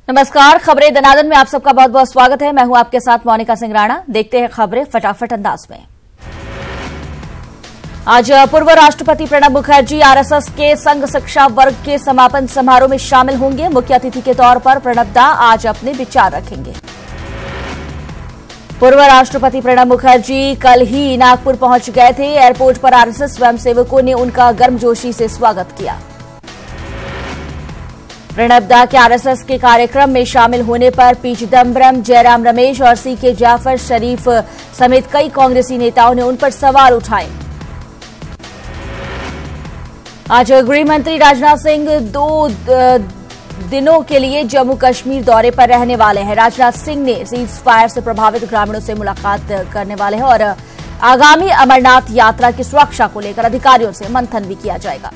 नमस्कार, खबरें दनादन में आप सबका बहुत बहुत स्वागत है। मैं हूं आपके साथ मोनिका सिंह राणा। देखते हैं खबरें फटाफट अंदाज में। आज पूर्व राष्ट्रपति प्रणब मुखर्जी आरएसएस के संघ शिक्षा वर्ग के समापन समारोह में शामिल होंगे। मुख्य अतिथि के तौर पर प्रणब दा आज अपने विचार रखेंगे। पूर्व राष्ट्रपति प्रणब मुखर्जी कल ही नागपुर पहुंच गए थे। एयरपोर्ट पर आरएसएस स्वयंसेवकों ने उनका गर्मजोशी से स्वागत किया। प्रणब दा के आरएसएस के कार्यक्रम में शामिल होने पर पी चिदम्बरम, जयराम रमेश और सीके जाफर शरीफ समेत कई कांग्रेसी नेताओं ने उन पर सवाल उठाए। आज गृह मंत्री राजनाथ सिंह 2 दिनों के लिए जम्मू कश्मीर दौरे पर रहने वाले हैं। राजनाथ सिंह ने सीज फायर से प्रभावित ग्रामीणों से मुलाकात करने वाले हैं और आगामी अमरनाथ यात्रा की सुरक्षा को लेकर अधिकारियों से मंथन भी किया जाएगा।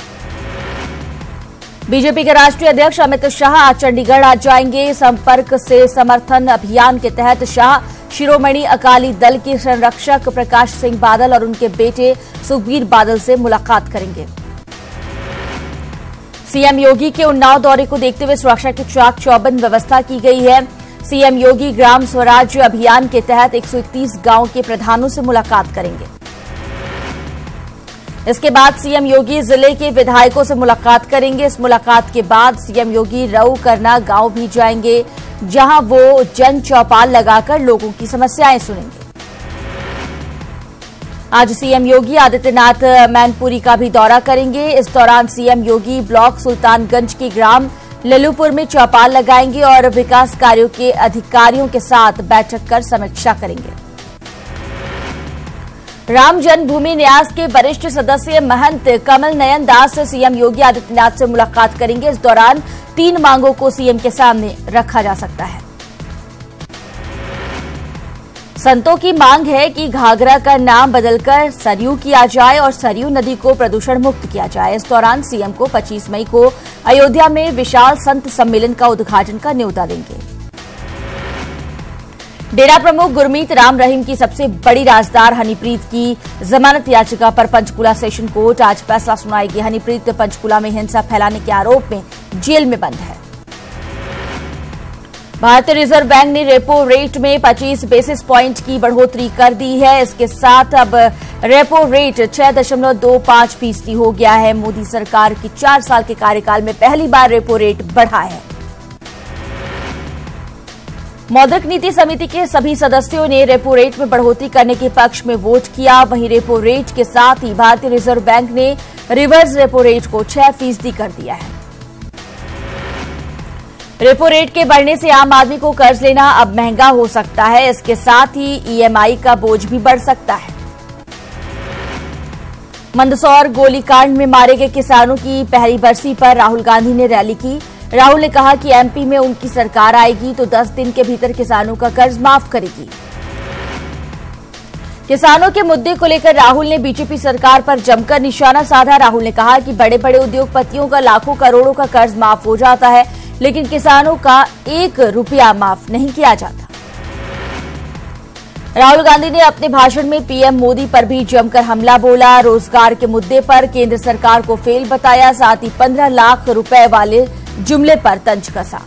बीजेपी के राष्ट्रीय अध्यक्ष अमित शाह आज चंडीगढ़ आ जाएंगे। संपर्क से समर्थन अभियान के तहत शाह शिरोमणि अकाली दल के संरक्षक प्रकाश सिंह बादल और उनके बेटे सुखबीर बादल से मुलाकात करेंगे। सीएम योगी के उन्नाव दौरे को देखते हुए सुरक्षा की चाक चौबंद व्यवस्था की गई है। सीएम योगी ग्राम स्वराज अभियान के तहत 131 गांव के प्रधानों से मुलाकात करेंगे। इसके बाद सीएम योगी जिले के विधायकों से मुलाकात करेंगे। इस मुलाकात के बाद सीएम योगी रऊ करना गांव भी जाएंगे, जहां वो जन चौपाल लगाकर लोगों की समस्याएं सुनेंगे। आज सीएम योगी आदित्यनाथ मैनपुरी का भी दौरा करेंगे। इस दौरान सीएम योगी ब्लॉक सुल्तानगंज के ग्राम लल्लूपुर में चौपाल लगाएंगे और विकास कार्यों के अधिकारियों के साथ बैठक कर समीक्षा करेंगे। राम जन्मभूमि न्यास के वरिष्ठ सदस्य महंत कमल नयन दास से सीएम योगी आदित्यनाथ से मुलाकात करेंगे। इस दौरान 3 मांगों को सीएम के सामने रखा जा सकता है। संतों की मांग है कि घाघरा का नाम बदलकर सरयू किया जाए और सरयू नदी को प्रदूषण मुक्त किया जाए। इस दौरान सीएम को 25 मई को अयोध्या में विशाल संत सम्मेलन का उद्घाटन का न्योता देंगे। डेरा प्रमुख गुरमीत राम रहीम की सबसे बड़ी राजदार हनीप्रीत की जमानत याचिका पर पंचकुला सेशन कोर्ट आज फैसला सुनाएगी। हनीप्रीत पंचकुला में हिंसा फैलाने के आरोप में जेल में बंद है। भारतीय रिजर्व बैंक ने रेपो रेट में 25 बेसिस प्वाइंट की बढ़ोतरी कर दी है। इसके साथ अब रेपो रेट 6.25% हो गया है। मोदी सरकार की 4 साल के कार्यकाल में पहली बार रेपो रेट बढ़ा है। मौद्रिक नीति समिति के सभी सदस्यों ने रेपो रेट में बढ़ोतरी करने के पक्ष में वोट किया। वहीं रेपो रेट के साथ ही भारतीय रिजर्व बैंक ने रिवर्स रेपो रेट को 6% कर दिया है। रेपो रेट के बढ़ने से आम आदमी को कर्ज लेना अब महंगा हो सकता है। इसके साथ ही ईएमआई का बोझ भी बढ़ सकता है। मंदसौर गोलीकांड में मारे गए किसानों की पहली बरसी पर राहुल गांधी ने रैली की। राहुल ने कहा कि एमपी में उनकी सरकार आएगी तो 10 दिन के भीतर किसानों का कर्ज माफ करेगी। किसानों के मुद्दे को लेकर राहुल ने बीजेपी सरकार पर जमकर निशाना साधा। राहुल ने कहा कि बड़े बड़े उद्योगपतियों का लाखों करोड़ों का कर्ज माफ हो जाता है, लेकिन किसानों का 1 रुपया माफ नहीं किया जाता। राहुल गांधी ने अपने भाषण में पीएम मोदी पर भी जमकर हमला बोला। रोजगार के मुद्दे पर केंद्र सरकार को फेल बताया। साथ ही 15 लाख रुपए वाले जुमले पर तंज कसा।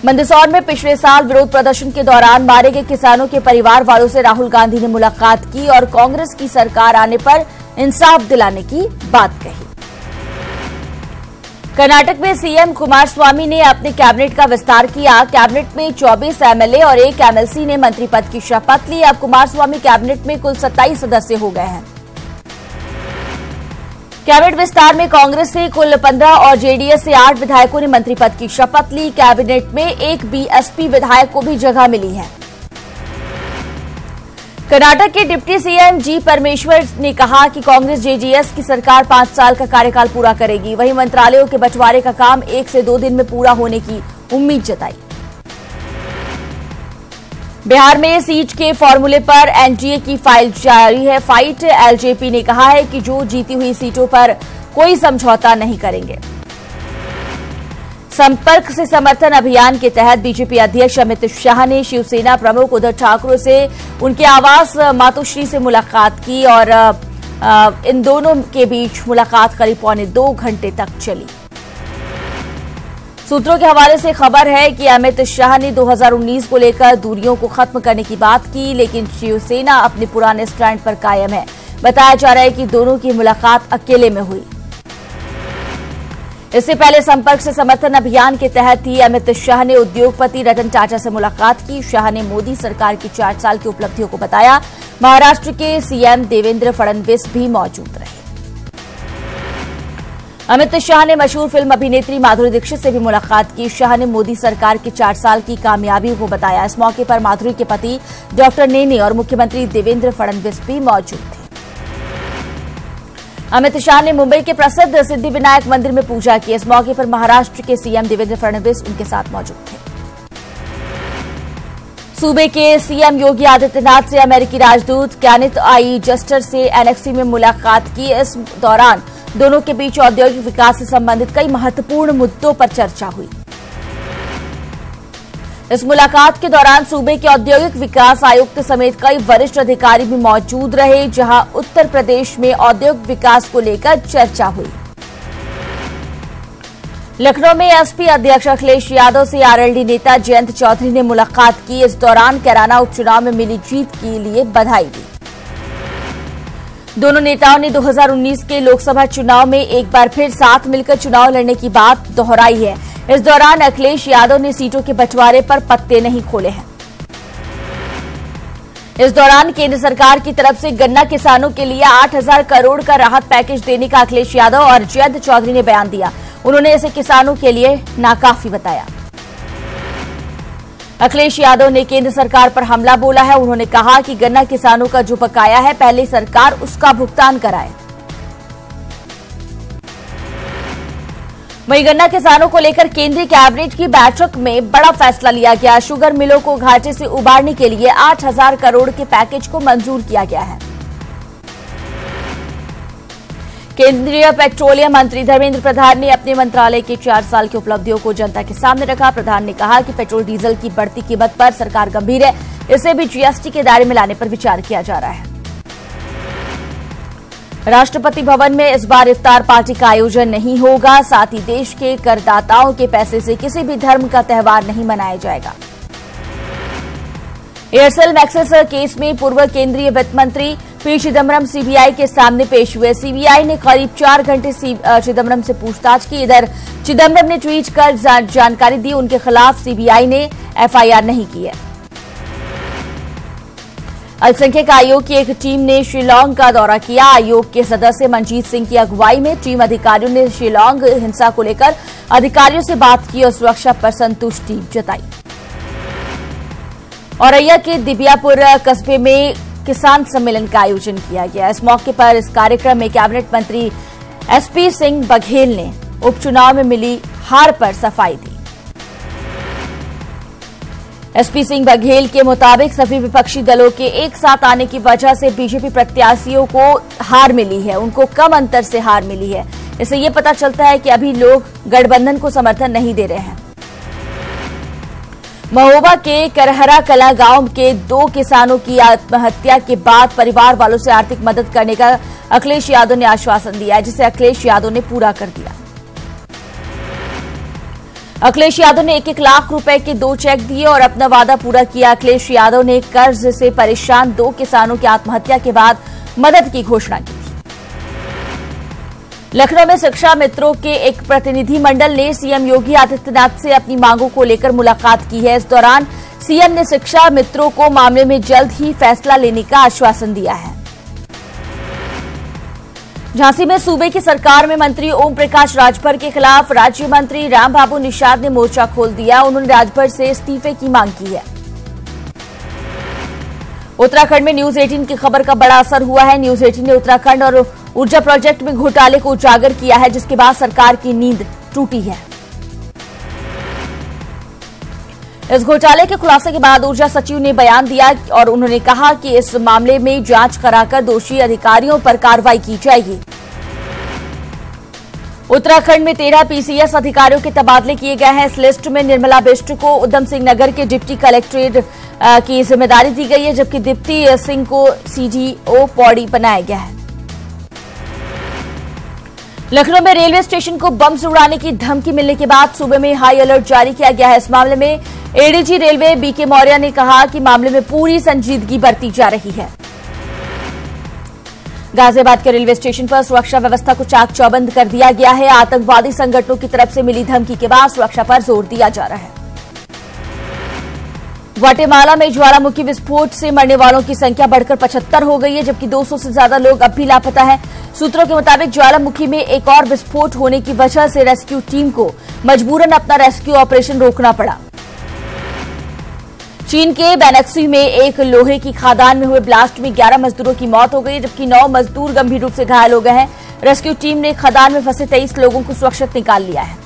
मंदसौर में पिछले साल विरोध प्रदर्शन के दौरान मारे गए किसानों के परिवार वालों से राहुल गांधी ने मुलाकात की और कांग्रेस की सरकार आने पर इंसाफ दिलाने की बात कही। कर्नाटक में सीएम कुमारस्वामी ने अपने कैबिनेट का विस्तार किया। कैबिनेट में 24 एमएलए और 1 एमएलसी ने मंत्री पद की शपथ ली। अब कुमारस्वामी कैबिनेट में कुल 27 सदस्य हो गए हैं। कैबिनेट विस्तार में कांग्रेस से कुल 15 और जेडीएस से 8 विधायकों ने मंत्री पद की शपथ ली। कैबिनेट में 1 बीएसपी विधायक को भी जगह मिली है। कर्नाटक के डिप्टी सीएम जी परमेश्वर ने कहा कि कांग्रेस जेडीएस की सरकार 5 साल का कार्यकाल पूरा करेगी। वहीं मंत्रालयों के बंटवारे का काम 1 से 2 दिन में पूरा होने की उम्मीद जताई। बिहार में सीट के फॉर्मूले पर एनडीए की फाइल जारी है। फाइट एलजेपी ने कहा है कि जो जीती हुई सीटों पर कोई समझौता नहीं करेंगे। संपर्क से समर्थन अभियान के तहत बीजेपी अध्यक्ष अमित शाह ने शिवसेना प्रमुख उद्धव ठाकरे से उनके आवास मातोश्री से मुलाकात की और इन दोनों के बीच मुलाकात करीब 1.25 घंटे तक चली। सूत्रों के हवाले से खबर है कि अमित शाह ने 2019 को लेकर दूरियों को खत्म करने की बात की, लेकिन शिवसेना अपने पुराने स्टैंड पर कायम है। बताया जा रहा है कि दोनों की मुलाकात अकेले में हुई। इससे पहले संपर्क से समर्थन अभियान के तहत ही अमित शाह ने उद्योगपति रतन टाटा से मुलाकात की। शाह ने मोदी सरकार की 4 साल की उपलब्धियों को बताया। महाराष्ट्र के सीएम देवेंद्र फडणवीस भी मौजूद रहे। अमित शाह ने मशहूर फिल्म अभिनेत्री माधुरी दीक्षित से भी मुलाकात की। शाह ने मोदी सरकार की 4 साल की कामयाबियों को बताया। इस मौके पर माधुरी के पति डॉक्टर नेनी और मुख्यमंत्री देवेंद्र फडणवीस भी मौजूद थे। अमित शाह ने मुंबई के प्रसिद्ध सिद्धिविनायक मंदिर में पूजा की। इस मौके पर महाराष्ट्र के सीएम देवेंद्र फडणवीस उनके साथ मौजूद थे। सूबे के सीएम योगी आदित्यनाथ से अमेरिकी राजदूत कैनिथ आई जस्टर से एनेक्सी में मुलाकात की। इस दौरान दोनों के बीच औद्योगिक विकास से संबंधित कई महत्वपूर्ण मुद्दों पर चर्चा हुई। इस मुलाकात के दौरान सूबे के औद्योगिक विकास आयुक्त समेत कई वरिष्ठ अधिकारी भी मौजूद रहे, जहां उत्तर प्रदेश में औद्योगिक विकास को लेकर चर्चा हुई। लखनऊ में एसपी अध्यक्ष अखिलेश यादव से आरएलडी नेता जयंत चौधरी ने मुलाकात की। इस दौरान कैराना उपचुनाव में मिली जीत के लिए बधाई दी। दोनों नेताओं ने 2019 के लोकसभा चुनाव में एक बार फिर साथ मिलकर चुनाव लड़ने की बात दोहराई है। इस दौरान अखिलेश यादव ने सीटों के बंटवारे पर पत्ते नहीं खोले हैं। इस दौरान केंद्र सरकार की तरफ से गन्ना किसानों के लिए 8,000 करोड़ का राहत पैकेज देने का अखिलेश यादव और जयंत चौधरी ने बयान दिया। उन्होंने इसे किसानों के लिए नाकाफी बताया। अखिलेश यादव ने केंद्र सरकार पर हमला बोला है। उन्होंने कहा कि गन्ना किसानों का जो बकाया है, पहले सरकार उसका भुगतान कराए। वहीं गन्ना किसानों को लेकर केंद्रीय कैबिनेट की बैठक में बड़ा फैसला लिया गया। शुगर मिलों को घाटे से उबारने के लिए 8,000 करोड़ के पैकेज को मंजूर किया गया है। केंद्रीय पेट्रोलियम मंत्री धर्मेंद्र प्रधान ने अपने मंत्रालय के 4 साल की उपलब्धियों को जनता के सामने रखा। प्रधान ने कहा कि पेट्रोल डीजल की बढ़ती कीमत पर सरकार गंभीर है। इसे भी जीएसटी के दायरे में लाने पर विचार किया जा रहा है। राष्ट्रपति भवन में इस बार इफ्तार पार्टी का आयोजन नहीं होगा। साथ ही देश के करदाताओं के पैसे से किसी भी धर्म का त्योहार नहीं मनाया जाएगा। एयरसेल मैक्सिस केस में पूर्व केंद्रीय वित्त मंत्री पी चिदम्बरम सीबीआई के सामने पेश हुए। सीबीआई ने करीब 4 घंटे चिदम्बरम से पूछताछ की। इधर चिदम्बरम ने ट्वीट कर जानकारी दी। उनके खिलाफ सीबीआई ने एफआईआर नहीं की है। अल्पसंख्यक आयोग की एक टीम ने शिलांग का दौरा किया। आयोग के सदस्य मनजीत सिंह की अगुवाई में टीम अधिकारियों ने शिलांग हिंसा को लेकर अधिकारियों से बात की और सुरक्षा पर संतुष्टि जताई। औरैया के दिबियापुर कस्बे में किसान सम्मेलन का आयोजन किया गया। इस मौके पर इस कार्यक्रम में कैबिनेट मंत्री एसपी सिंह बघेल ने उपचुनाव में मिली हार पर सफाई दी। एसपी सिंह बघेल के मुताबिक सभी विपक्षी दलों के एक साथ आने की वजह से बीजेपी प्रत्याशियों को हार मिली है। उनको कम अंतर से हार मिली है। इससे ये पता चलता है कि अभी लोग गठबंधन को समर्थन नहीं दे रहे हैं। महोबा के करहरा कला गांव के 2 किसानों की आत्महत्या के बाद परिवार वालों से आर्थिक मदद करने का अखिलेश यादव ने आश्वासन दिया है, जिसे अखिलेश यादव ने पूरा कर दिया। अखिलेश यादव ने 1-1 लाख रुपए के 2 चेक दिए और अपना वादा पूरा किया। अखिलेश यादव ने कर्ज से परेशान 2 किसानों की आत्महत्या के बाद मदद की घोषणा की थी। लखनऊ में शिक्षा मित्रों के एक प्रतिनिधि मंडल ने सीएम योगी आदित्यनाथ से अपनी मांगों को लेकर मुलाकात की है। इस दौरान सीएम ने शिक्षा मित्रों को मामले में जल्द ही फैसला लेने का आश्वासन दिया है। झांसी में सूबे की सरकार में मंत्री ओम प्रकाश राजभर के खिलाफ राज्य मंत्री रामबाबू निषाद ने मोर्चा खोल दिया। उन्होंने राजभर से इस्तीफे की मांग की है। उत्तराखंड में न्यूज 18 की खबर का बड़ा असर हुआ है। न्यूज 18 ने उत्तराखंड और ऊर्जा प्रोजेक्ट में घोटाले को उजागर किया है, जिसके बाद सरकार की नींद टूटी है। इस घोटाले के खुलासे के बाद ऊर्जा सचिव ने बयान दिया और उन्होंने कहा कि इस मामले में जांच कराकर दोषी अधिकारियों पर कार्रवाई की जाएगी। उत्तराखंड में 13 पीसीएस अधिकारियों के तबादले किए गए हैं। इस लिस्ट में निर्मला बिष्ट को उधम सिंह नगर के डिप्टी कलेक्ट्रेट की जिम्मेदारी दी गई है, जबकि दीप्ति सिंह को सीडीओ पौड़ी बनाया गया है। लखनऊ में रेलवे स्टेशन को बम से उड़ाने की धमकी मिलने के बाद सूबे में हाई अलर्ट जारी किया गया है। इस मामले में एडीजी रेलवे बीके मौर्य ने कहा कि मामले में पूरी संजीदगी बरती जा रही है। गाजियाबाद के रेलवे स्टेशन पर सुरक्षा व्यवस्था को चाक चौबंद कर दिया गया है। आतंकवादी संगठनों की तरफ से मिली धमकी के बाद सुरक्षा पर जोर दिया जा रहा है। ग्वाटेमाला में ज्वालामुखी विस्फोट से मरने वालों की संख्या बढ़कर 75 हो गई है, जबकि 200 से ज्यादा लोग अब भी लापता हैं। सूत्रों के मुताबिक ज्वालामुखी में एक और विस्फोट होने की वजह से रेस्क्यू टीम को मजबूरन अपना रेस्क्यू ऑपरेशन रोकना पड़ा। चीन के बैनक्सी में एक लोहे की खदान में हुए ब्लास्ट में 11 मजदूरों की मौत हो गई, जबकि 9 मजदूर गंभीर रूप से घायल हो गए हैं। रेस्क्यू टीम ने खदान में फंसे 23 लोगों को सुरक्षित निकाल लिया है।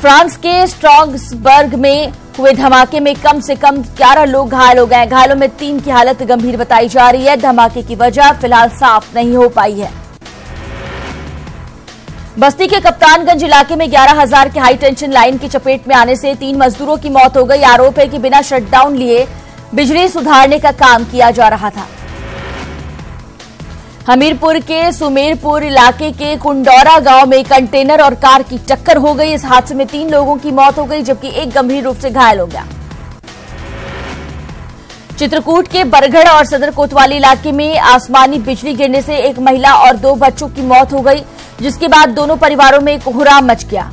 फ्रांस के स्ट्रासबर्ग में हुए धमाके में कम से कम 11 लोग घायल हो गए। घायलों में 3 की हालत गंभीर बताई जा रही है। धमाके की वजह फिलहाल साफ नहीं हो पाई है। बस्ती के कप्तानगंज इलाके में 11,000 की हाई टेंशन लाइन की चपेट में आने से 3 मजदूरों की मौत हो गई। आरोप है कि बिना शटडाउन लिए बिजली सुधारने का काम किया जा रहा था। हमीरपुर के सुमेरपुर इलाके के कुंडौरा गांव में कंटेनर और कार की टक्कर हो गई। इस हादसे में 3 लोगों की मौत हो गई, जबकि एक गंभीर रूप से घायल हो गया। चित्रकूट के बरगढ़ और सदर कोतवाली इलाके में आसमानी बिजली गिरने से एक महिला और 2 बच्चों की मौत हो गई, जिसके बाद दोनों परिवारों में कोहराम मच गया।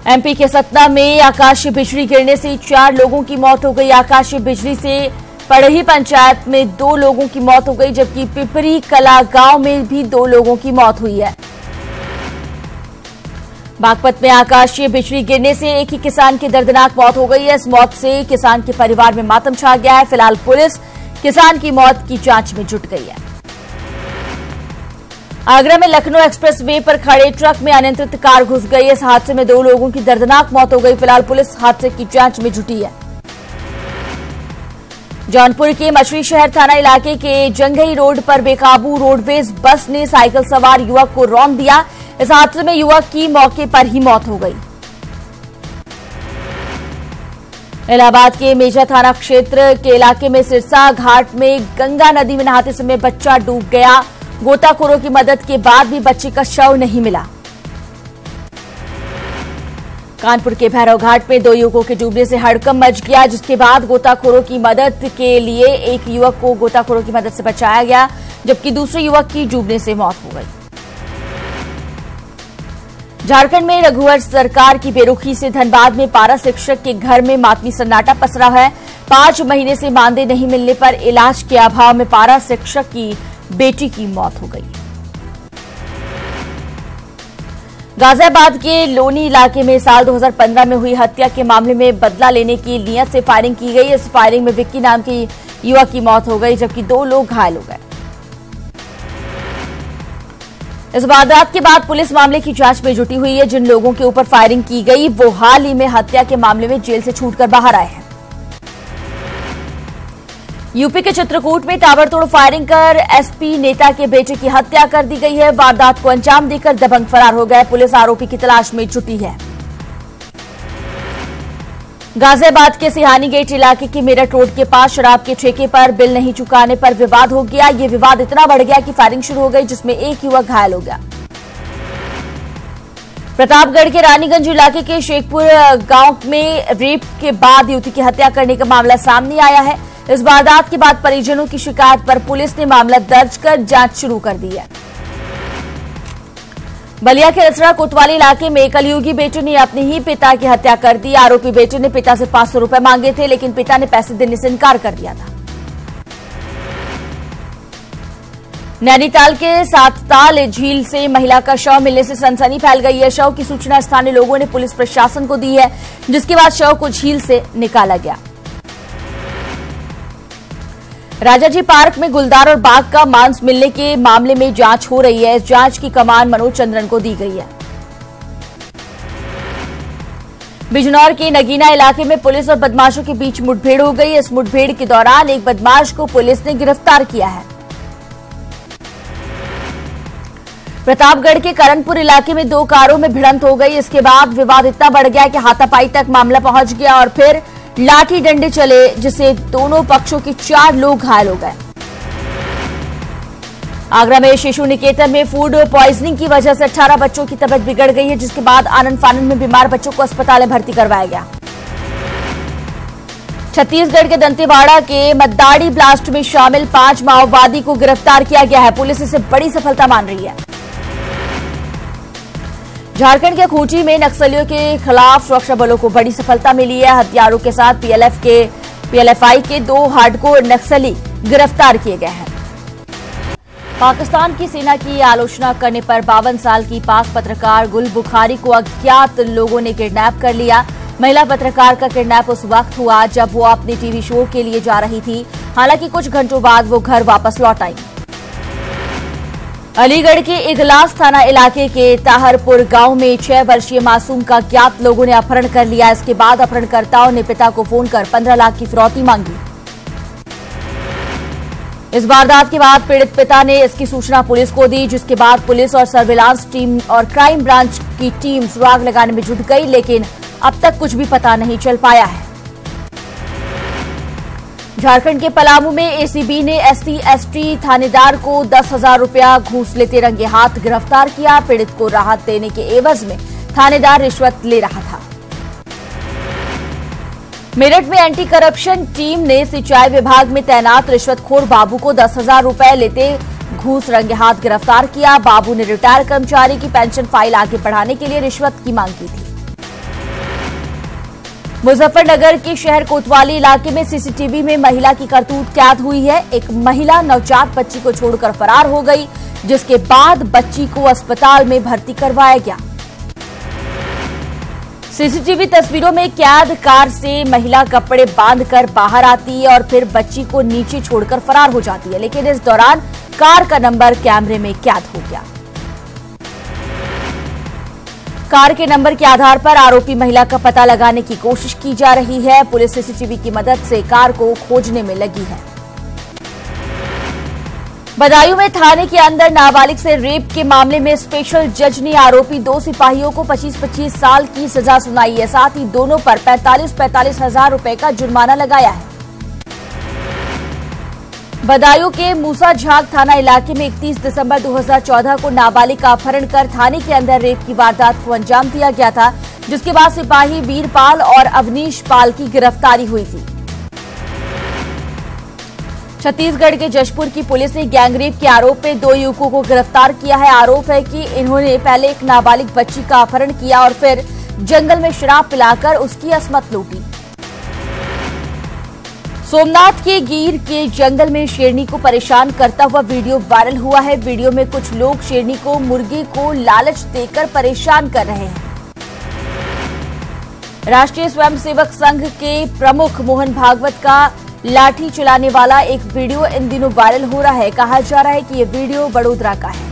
एमपी के सतना में आकाशीय बिजली गिरने से 4 लोगों की मौत हो गई। आकाशीय बिजली से पड़ही पंचायत में 2 लोगों की मौत हो गई, जबकि पिपरी कला गांव में भी 2 लोगों की मौत हुई है। बागपत में आकाशीय बिजली गिरने से एक ही किसान की दर्दनाक मौत हो गई है। इस मौत से किसान के परिवार में मातम छा गया है। फिलहाल पुलिस किसान की मौत की जांच में जुट गई है। आगरा में लखनऊ एक्सप्रेस वे पर खड़े ट्रक में अनियंत्रित कार घुस गई। इस हादसे में 2 लोगों की दर्दनाक मौत हो गई। फिलहाल पुलिस हादसे की जांच में जुटी है। जौनपुर के मछली शहर थाना इलाके के जंघई रोड पर बेकाबू रोडवेज बस ने साइकिल सवार युवक को रौंद दिया। इस हादसे में युवक की मौके पर ही मौत हो गई। इलाहाबाद के मेजा थाना क्षेत्र के इलाके में सिरसा घाट में गंगा नदी में नहाते समय बच्चा डूब गया। गोताखोरों की मदद के बाद भी बच्चे का शव नहीं मिला। कानपुर के भैरव घाट में 2 युवकों के डूबने से हड़कंप मच गया, जिसके बाद गोताखोरों की मदद के लिए एक युवक को गोताखोरों की मदद से बचाया गया, जबकि दूसरे युवक की डूबने से मौत हो गई। झारखंड में रघुवर सरकार की बेरुखी से धनबाद में पारा शिक्षक के घर में मातमी सन्नाटा पसरा है। 5 महीने से मानदेय नहीं मिलने पर इलाज के अभाव में पारा शिक्षक की बेटी की मौत हो गई। गाजियाबाद के लोनी इलाके में साल 2015 में हुई हत्या के मामले में बदला लेने की नियत से फायरिंग की गई। इस फायरिंग में विक्की नाम के युवक की मौत हो गई, जबकि 2 लोग घायल हो गए। इस वारदात के बाद पुलिस मामले की जांच में जुटी हुई है। जिन लोगों के ऊपर फायरिंग की गई वो हाल ही में हत्या के मामले में जेल से छूटकर बाहर आए हैं। यूपी के चित्रकूट में ताबड़तोड़ फायरिंग कर एसपी नेता के बेटे की हत्या कर दी गई है। वारदात को अंजाम देकर दबंग फरार हो गए। पुलिस आरोपी की तलाश में जुटी है। गाजियाबाद के सिहानी गेट इलाके के मेरठ रोड के पास शराब के ठेके पर बिल नहीं चुकाने पर विवाद हो गया। ये विवाद इतना बढ़ गया कि फायरिंग शुरू हो गई, जिसमें एक युवक घायल हो गया। प्रतापगढ़ के रानीगंज इलाके के शेखपुर गांव में रेप के बाद युवती की हत्या करने का मामला सामने आया है। इस वारदात के बाद परिजनों की शिकायत पर पुलिस ने मामला दर्ज कर जांच शुरू कर दी है। बलिया के रसड़ा कोतवाली इलाके में कलयुगी बेटे ने अपने ही पिता की हत्या कर दी। आरोपी बेटे ने पिता से 500 रुपए मांगे थे, लेकिन पिता ने पैसे देने से इनकार कर दिया था। नैनीताल के सातताल झील से महिला का शव मिलने से सनसनी फैल गई है। शव की सूचना स्थानीय लोगों ने पुलिस प्रशासन को दी है, जिसके बाद शव को झील से निकाला गया। राजाजी पार्क में गुलदार और बाघ का मांस मिलने के मामले में जांच हो रही है। इस जांच की कमान मनोज चंद्रन को दी गई है। बिजनौर के नगीना इलाके में पुलिस और बदमाशों के बीच मुठभेड़ हो गई। इस मुठभेड़ के दौरान एक बदमाश को पुलिस ने गिरफ्तार किया है। प्रतापगढ़ के करनपुर इलाके में 2 कारों में भिड़ंत हो गई। इसके बाद विवाद इतना बढ़ गया कि हाथापाई तक मामला पहुंच गया और फिर लाठी डंडे चले, जिससे दोनों पक्षों के 4 लोग घायल हो गए। आगरा में शिशु निकेतन में फूड पॉइजनिंग की वजह से 18 बच्चों की तबीयत बिगड़ गई है, जिसके बाद आनंद फानंद में बीमार बच्चों को अस्पताल में भर्ती करवाया गया। छत्तीसगढ़ के दंतेवाड़ा के मद्दाड़ी ब्लास्ट में शामिल 5 माओवादी को गिरफ्तार किया गया है। पुलिस इसे बड़ी सफलता मान रही है। झारखंड के खूंटी में नक्सलियों के खिलाफ सुरक्षा बलों को बड़ी सफलता मिली है। हथियारों के साथ पीएलएफआई के 2 हार्डकोर नक्सली गिरफ्तार किए गए हैं। पाकिस्तान की सेना की आलोचना करने पर 52 साल की पाक पत्रकार गुल बुखारी को अज्ञात लोगों ने किडनैप कर लिया। महिला पत्रकार का किडनैप उस वक्त हुआ जब वो अपने टीवी शो के लिए जा रही थी। हालांकि कुछ घंटों बाद वो घर वापस लौट आई। अलीगढ़ के इगलास थाना इलाके के ताहरपुर गांव में 6 वर्षीय मासूम का अज्ञात लोगों ने अपहरण कर लिया। इसके बाद अपहरणकर्ताओं ने पिता को फोन कर 15 लाख की फिरौती मांगी। इस वारदात के बाद पीड़ित पिता ने इसकी सूचना पुलिस को दी, जिसके बाद पुलिस और सर्विलांस टीम और क्राइम ब्रांच की टीम सुराग लगाने में जुट गई, लेकिन अब तक कुछ भी पता नहीं चल पाया है। झारखंड के पलामू में एसीबी ने SC/ST थानेदार को 10,000 रुपया घूस लेते रंगे हाथ गिरफ्तार किया। पीड़ित को राहत देने के एवज में थानेदार रिश्वत ले रहा था। मेरठ में एंटी करप्शन टीम ने सिंचाई विभाग में तैनात रिश्वतखोर बाबू को 10,000 रुपए लेते घूस रंगे हाथ गिरफ्तार किया। बाबू ने रिटायर कर्मचारी की पेंशन फाइल आगे बढ़ाने के लिए रिश्वत की मांग की थी। मुजफ्फरनगर के शहर कोतवाली इलाके में सीसीटीवी में महिला की करतूत कैद हुई है। एक महिला नवजात बच्ची को छोड़कर फरार हो गई, जिसके बाद बच्ची को अस्पताल में भर्ती करवाया गया। सीसीटीवी तस्वीरों में कैद कार से महिला कपड़े बांधकर बाहर आती है और फिर बच्ची को नीचे छोड़कर फरार हो जाती है, लेकिन इस दौरान कार का नंबर कैमरे में कैद हो गया। कार के नंबर के आधार पर आरोपी महिला का पता लगाने की कोशिश की जा रही है। पुलिस सीसीटीवी की मदद से कार को खोजने में लगी है। बदायूं में थाने के अंदर नाबालिग से रेप के मामले में स्पेशल जज ने आरोपी 2 सिपाहियों को 25-25 साल की सजा सुनाई है। साथ ही दोनों पर 45-45 हजार रुपए का जुर्माना लगाया है। बदायूं के मूसा झाग थाना इलाके में 31 दिसंबर 2014 को नाबालिग का अपहरण कर थाने के अंदर रेप की वारदात को अंजाम दिया गया था, जिसके बाद सिपाही वीरपाल और अवनीश पाल की गिरफ्तारी हुई थी। छत्तीसगढ़ के जशपुर की पुलिस ने गैंगरेप के आरोप में 2 युवकों को गिरफ्तार किया है। आरोप है कि इन्होंने पहले एक नाबालिग बच्ची का अपहरण किया और फिर जंगल में शराब पिलाकर उसकी असमत लूटी। सोमनाथ के गीर के जंगल में शेरनी को परेशान करता हुआ वीडियो वायरल हुआ है। वीडियो में कुछ लोग शेरनी को मुर्गे को लालच देकर परेशान कर रहे हैं। राष्ट्रीय स्वयंसेवक संघ के प्रमुख मोहन भागवत का लाठी चलाने वाला एक वीडियो इन दिनों वायरल हो रहा है। कहा जा रहा है कि यह वीडियो बड़ोदरा का है।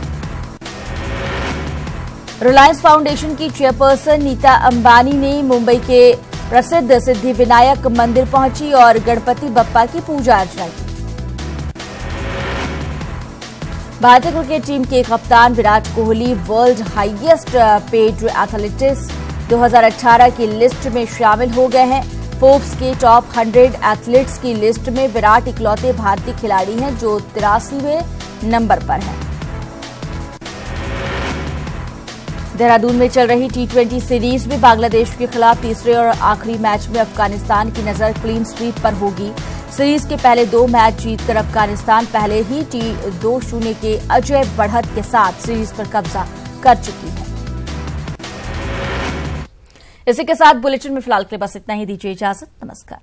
रिलायंस फाउंडेशन की चेयरपर्सन नीता अंबानी ने मुंबई के प्रसिद्ध सिद्धिविनायक मंदिर पहुंची और गणपति बप्पा की पूजा अर्चना की। भारतीय क्रिकेट टीम के कप्तान Virat Kohli world highest paid athletes 2018 की लिस्ट में शामिल हो गए हैं। फोर्ब्स के टॉप 100 एथलीट्स की लिस्ट में विराट इकलौते भारतीय खिलाड़ी हैं जो 83वें नंबर पर हैं। देहरादून में चल रही T20 सीरीज में बांग्लादेश के खिलाफ तीसरे और आखिरी मैच में अफगानिस्तान की नजर क्लीन स्वीप पर होगी। सीरीज के पहले 2 मैच जीतकर अफगानिस्तान पहले ही 2-0 के अजय बढ़त के साथ सीरीज पर कब्जा कर चुकी है। इसी के साथ बुलेटिन में फिलहाल के लिए बस इतना ही। दीजिए इजाजत। नमस्कार।